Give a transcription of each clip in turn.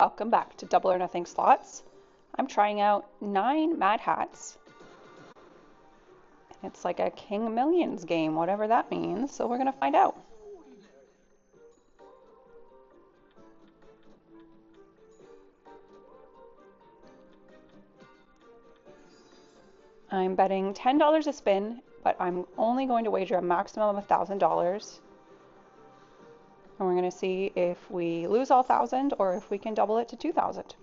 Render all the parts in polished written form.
Welcome back to Double or Nothing Slots. I'm trying out 9 Mad Hats. It's like a King Millions game, whatever that means, so we're going to find out. I'm betting $10 a spin, but I'm only going to wager a maximum of $1,000. And we're going to see if we lose all 1,000 or if we can double it to 2,000.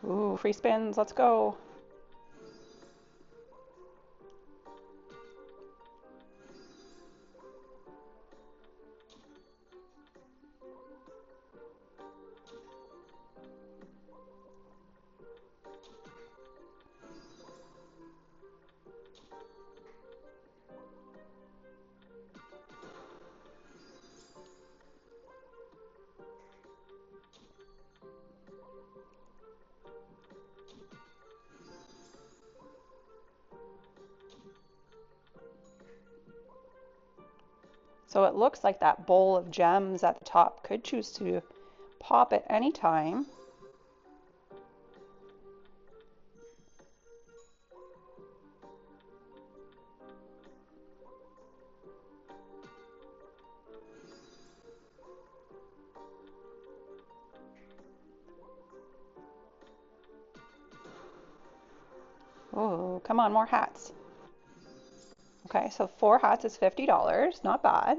Ooh, free spins, let's go. So it looks like that bowl of gems at the top could choose to pop at any time. Oh, come on, more hats. Okay, so 4 hats is $50, not bad.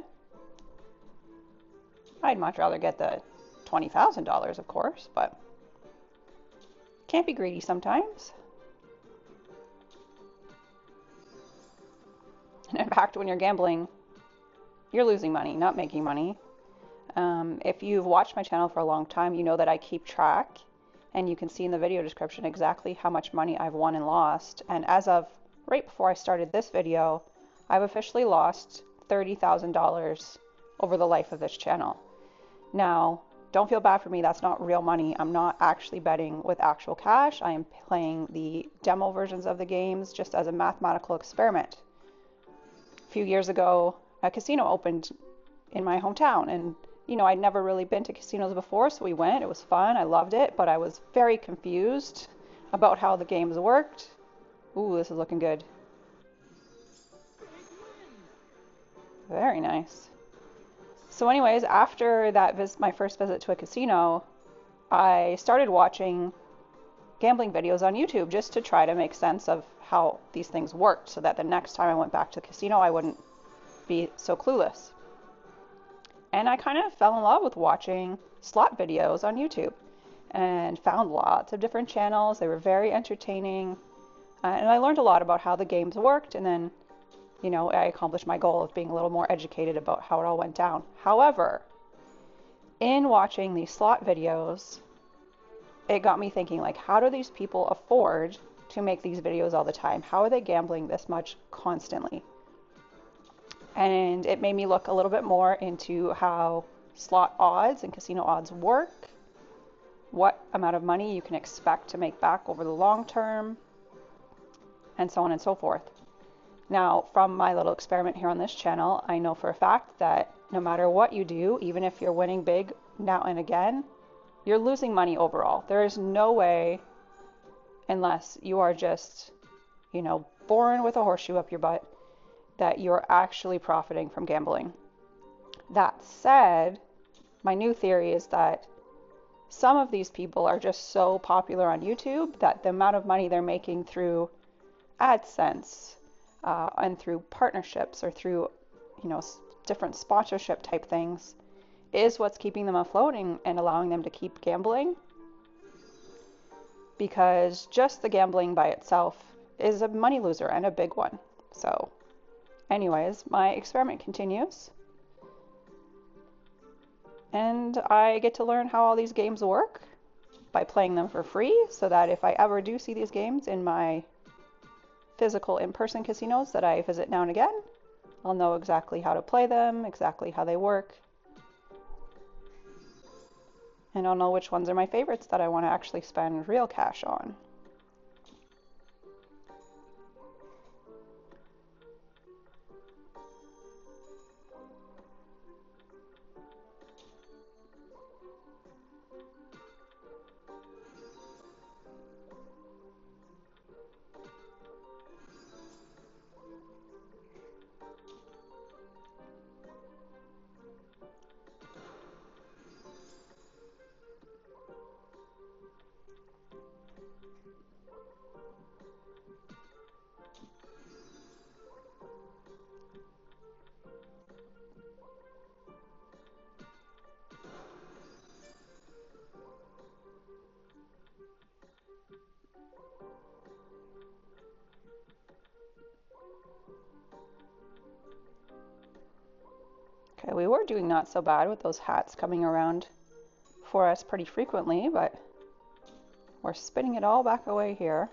I'd much rather get the $20,000, of course, but can't be greedy sometimes. And in fact, when you're gambling, you're losing money, not making money. If you've watched my channel for a long time, you know that I keep track, and you can see in the video description exactly how much money I've won and lost. And as of right before I started this video, I've officially lost $30,000 over the life of this channel. Now, don't feel bad for me, that's not real money. I'm not actually betting with actual cash. I am playing the demo versions of the games just as a mathematical experiment. A few years ago, a casino opened in my hometown, and you know, I'd never really been to casinos before, so we went. It was fun, I loved it, but I was very confused about how the games worked. Ooh, this is looking good. Very nice. So anyways, after that my first visit to a casino, I started watching gambling videos on YouTube just to try to make sense of how these things worked so that the next time I went back to the casino, I wouldn't be so clueless. And I kind of fell in love with watching slot videos on YouTube and found lots of different channels. They were very entertaining. And I learned a lot about how the games worked, and then you know, I accomplished my goal of being a little more educated about how it all went down. However, in watching these slot videos, it got me thinking, like, how do these people afford to make these videos all the time? How are they gambling this much constantly? And it made me look a little bit more into how slot odds and casino odds work, what amount of money you can expect to make back over the long term, and so on and so forth. Now, from my little experiment here on this channel, I know for a fact that no matter what you do, even if you're winning big now and again, you're losing money overall. There is no way, unless you are just, you know, born with a horseshoe up your butt, that you're actually profiting from gambling. That said, my new theory is that some of these people are just so popular on YouTube that the amount of money they're making through AdSense and through partnerships or through, you know, different sponsorship type things is what's keeping them afloat and allowing them to keep gambling. Because just the gambling by itself is a money loser and a big one. So anyways, my experiment continues. And I get to learn how all these games work by playing them for free, so that if I ever do see these games in my physical in-person casinos that I visit now and again, I'll know exactly how to play them, exactly how they work. I don't know which ones are my favorites that I want to actually spend real cash on. Okay, we were doing not so bad with those hats coming around for us pretty frequently, but we're spinning it all back away here.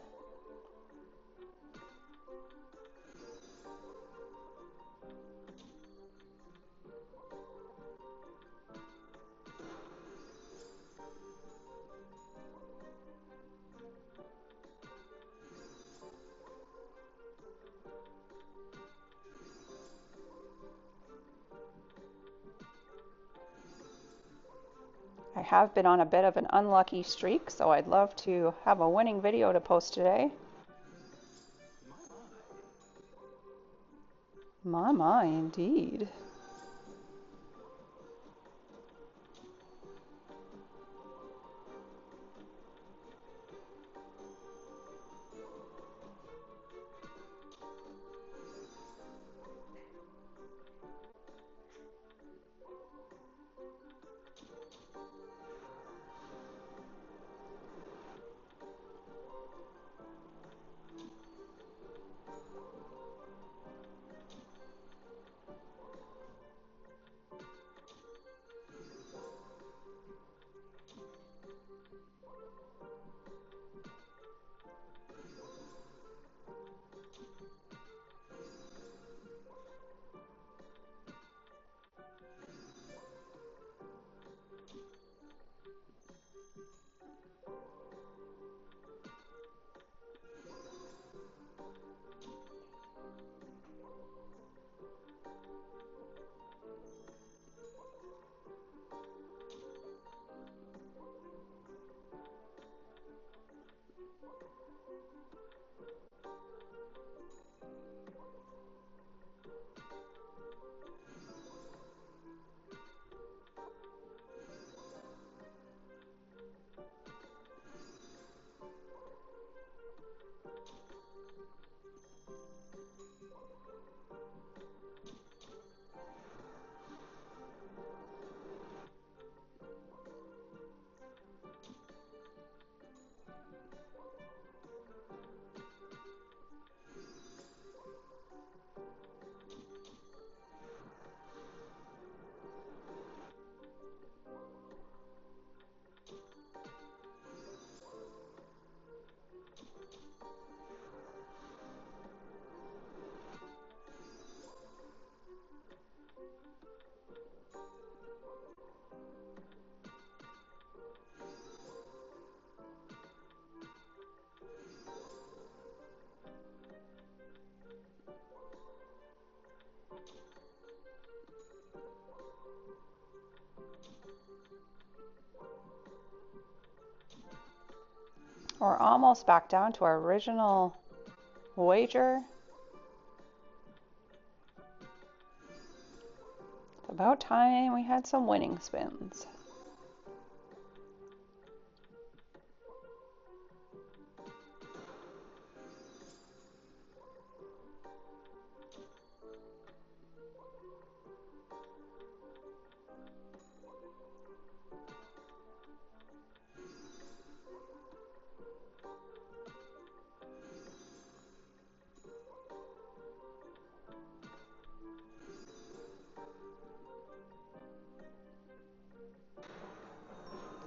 I have been on a bit of an unlucky streak, so I'd love to have a winning video to post today. My, indeed. We're almost back down to our original wager. It's about time we had some winning spins.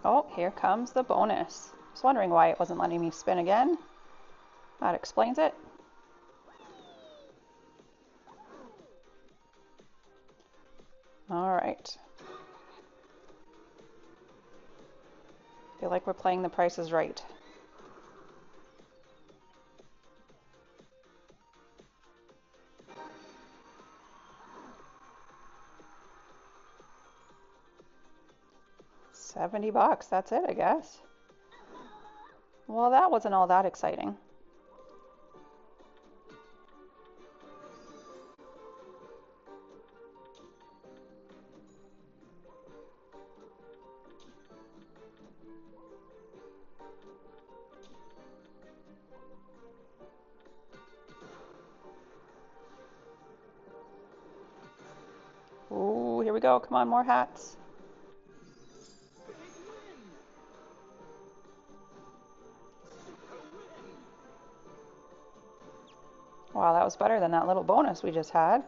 Oh, here comes the bonus. I was wondering why it wasn't letting me spin again. That explains it. All right. Feel like we're playing the Price is Right. $70, that's it, I guess. Well, that wasn't all that exciting. Ooh, here we go. Come on, more hats. Wow, that was better than that little bonus we just had.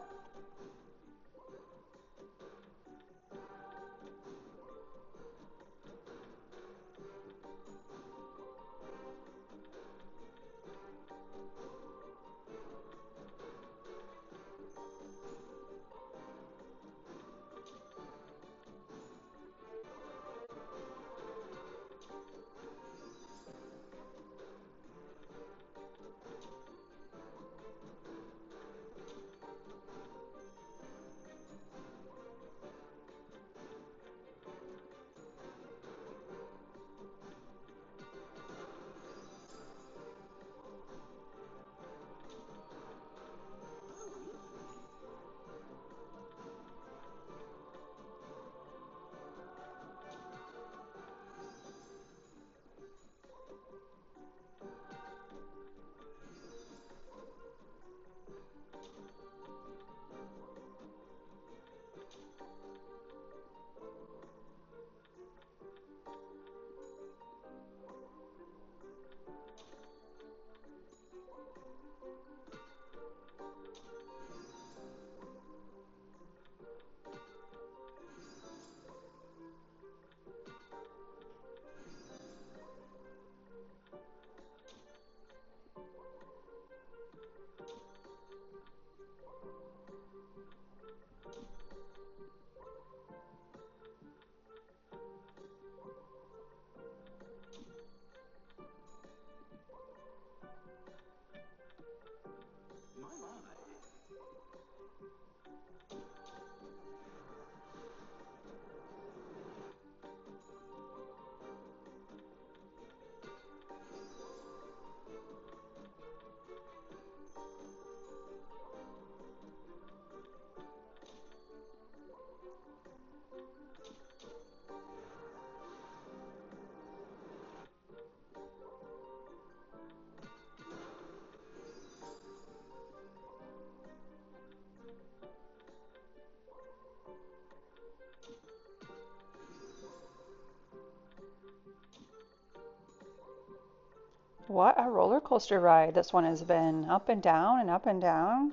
What a roller coaster ride this one has been. Up and down and up and down.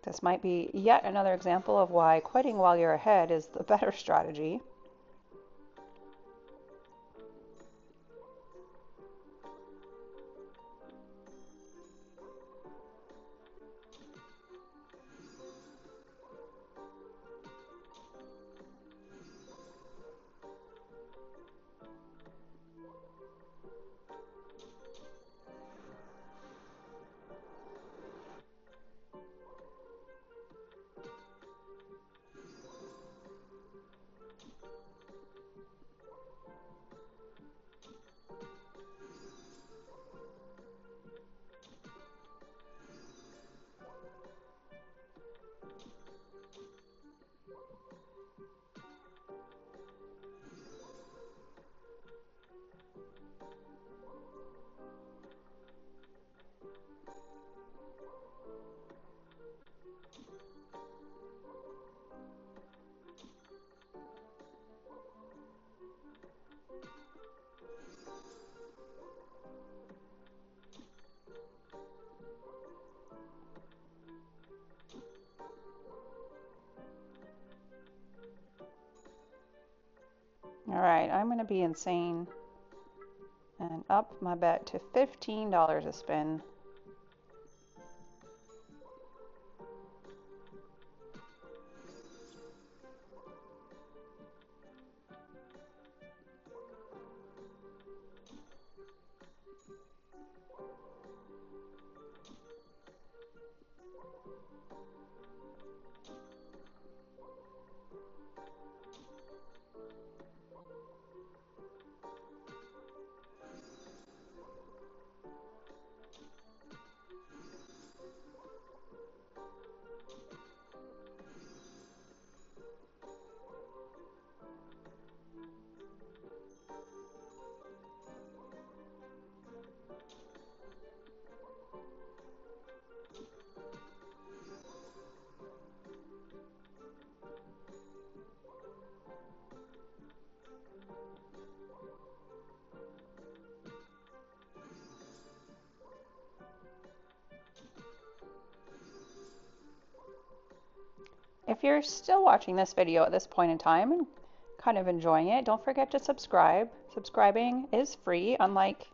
This might be yet another example of why quitting while you're ahead is the better strategy. All right, I'm going to be insane and up my bet to $15 a spin. if you're still watching this video at this point in time and kind of enjoying it, don't forget to subscribe. Subscribing is free, unlike,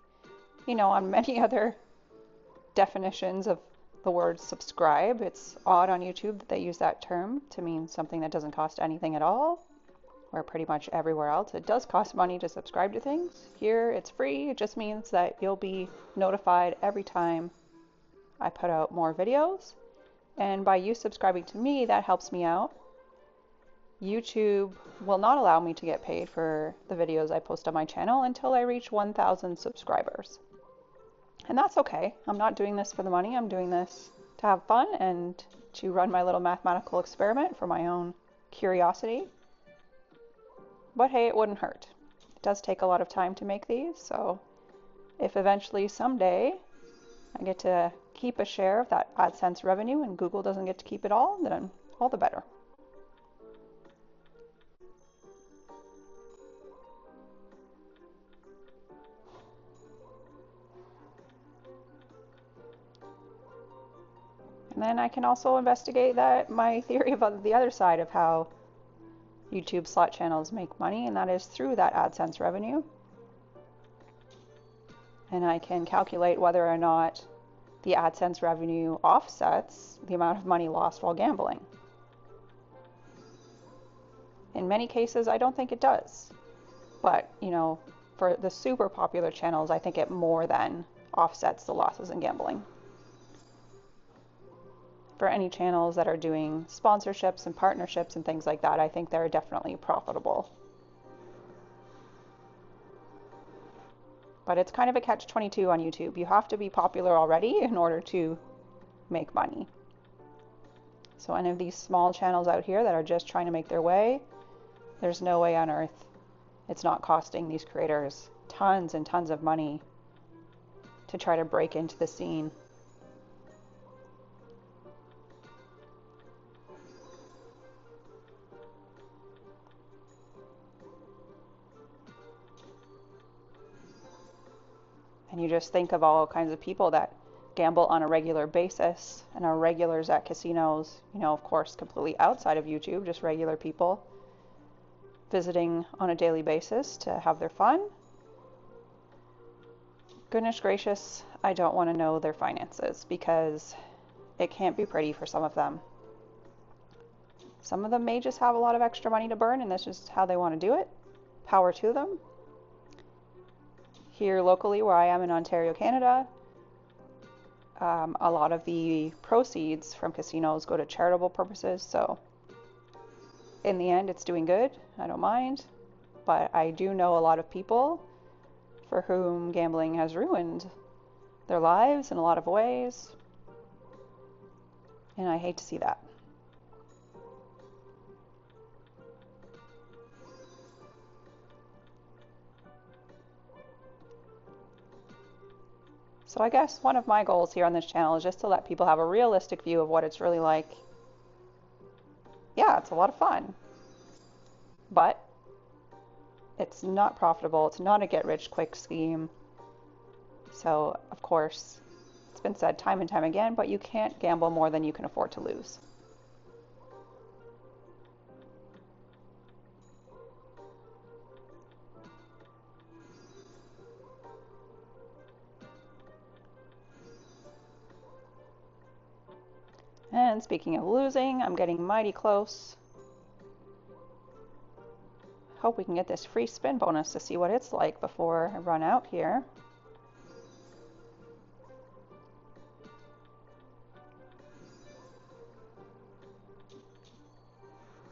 on many other definitions of the word subscribe. It's odd on YouTube that they use that term to mean something that doesn't cost anything at all, where pretty much everywhere else it does cost money to subscribe to things. Here it's free. It just means that you'll be notified every time I put out more videos. And by you subscribing to me, that helps me out. YouTube will not allow me to get paid for the videos I post on my channel until I reach 1,000 subscribers. And that's okay. I'm not doing this for the money. I'm doing this to have fun and to run my little mathematical experiment for my own curiosity. But hey, it wouldn't hurt. It does take a lot of time to make these, so if eventually someday I get to keep a share of that AdSense revenue and Google doesn't get to keep it all, then all the better. And then I can also investigate my theory about the other side of how YouTube slot channels make money, and that is through that AdSense revenue. And I can calculate whether or not the AdSense revenue offsets the amount of money lost while gambling. In many cases, I don't think it does. But, for the super popular channels, I think it more than offsets the losses in gambling. For any channels that are doing sponsorships and partnerships and things like that, I think they're definitely profitable. But it's kind of a catch-22 on YouTube. You have to be popular already in order to make money. So any of these small channels out here that are just trying to make their way, there's no way on earth it's not costing these creators tons and tons of money to try to break into the scene. And you just think of all kinds of people that gamble on a regular basis and are regulars at casinos, of course, completely outside of YouTube, just regular people visiting on a daily basis to have their fun. Goodness gracious, I don't want to know their finances because it can't be pretty for some of them. Some of them may just have a lot of extra money to burn and that's just how they want to do it. Power to them. Here locally where I am in Ontario, Canada, a lot of the proceeds from casinos go to charitable purposes, so in the end it's doing good. I don't mind, but I do know a lot of people for whom gambling has ruined their lives in a lot of ways, and I hate to see that. So I guess one of my goals here on this channel is just to let people have a realistic view of what it's really like. Yeah, it's a lot of fun, but it's not profitable. It's not a get-rich-quick scheme. So, of course, it's been said time and time again, but you can't gamble more than you can afford to lose. And speaking of losing, I'm getting mighty close. Hope we can get this free spin bonus to see what it's like before I run out here.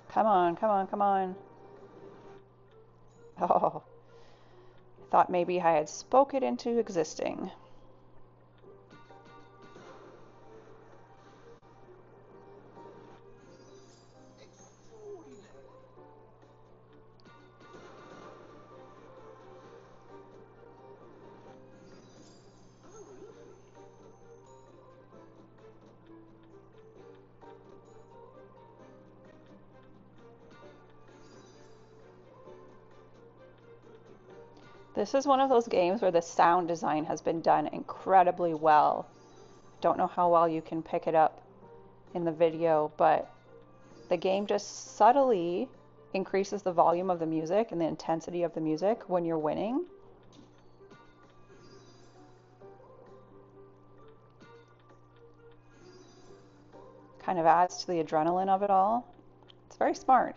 Come on, come on, come on. Oh, I thought maybe I had spoke it into existing. This is one of those games where the sound design has been done incredibly well. Don't know how well you can pick it up in the video, but The game just subtly increases the volume of the music and the intensity of the music when you're winning. Kind of adds to the adrenaline of it all. It's very smart.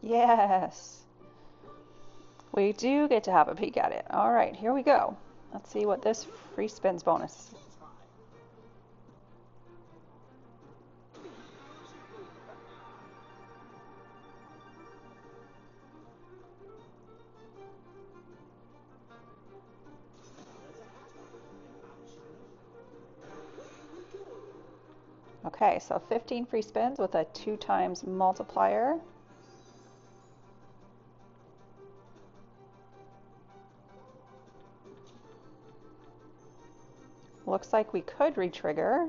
Yes, we do get to have a peek at it. All right, here we go. Let's see what this free spins bonus is. Okay, so 15 free spins with a 2 times multiplier. Looks like we could re-trigger.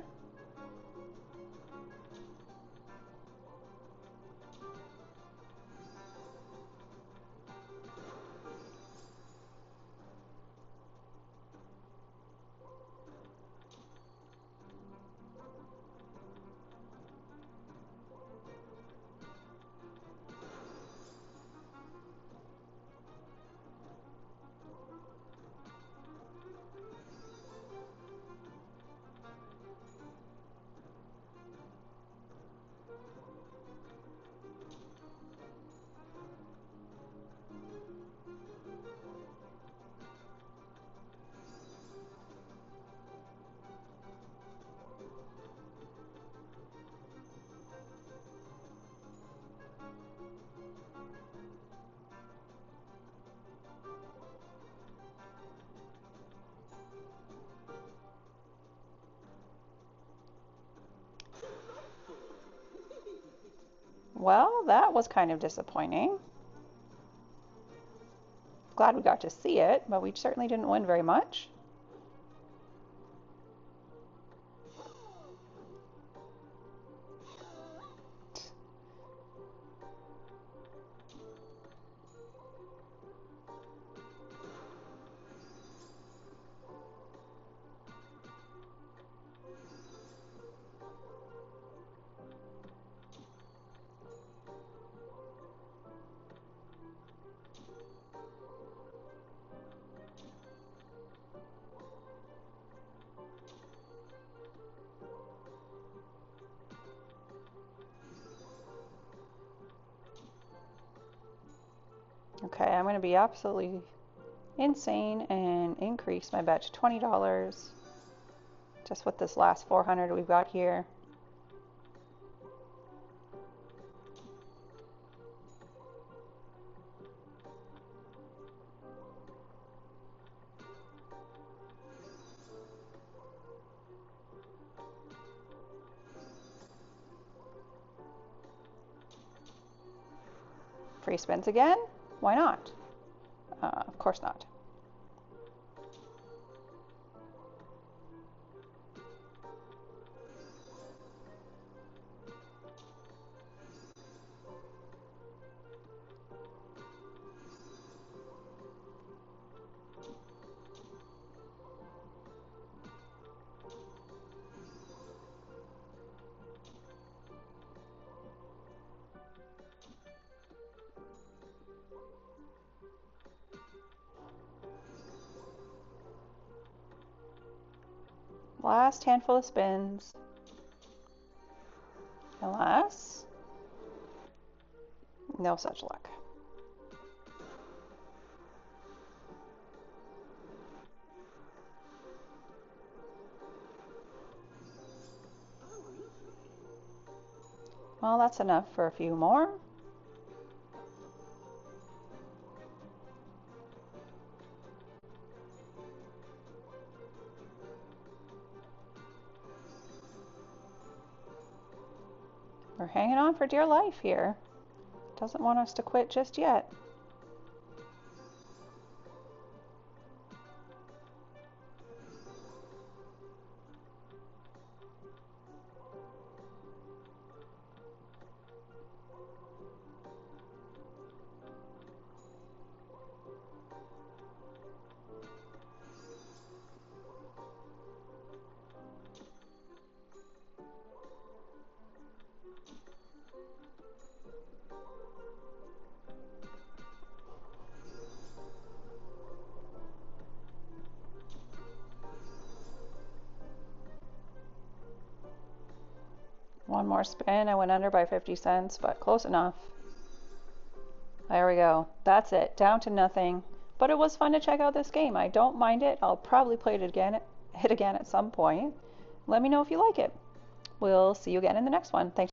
Well, that was kind of disappointing. Glad we got to see it, but we certainly didn't win very much. Okay, I'm going to be absolutely insane and increase my bet to $20 just with this last 400 we've got here. Free spins again? Why not? Of course not. Last handful of spins. Alas, no such luck. Well, that's enough for a few more. We're hanging on for dear life here. Doesn't want us to quit just yet. One more spin. I went under by 50 cents, but close enough. There we go. That's it. Down to nothing. But it was fun to check out this game. I don't mind it. I'll probably play it again at some point. Let me know if you like it. We'll see you again in the next one. Thanks.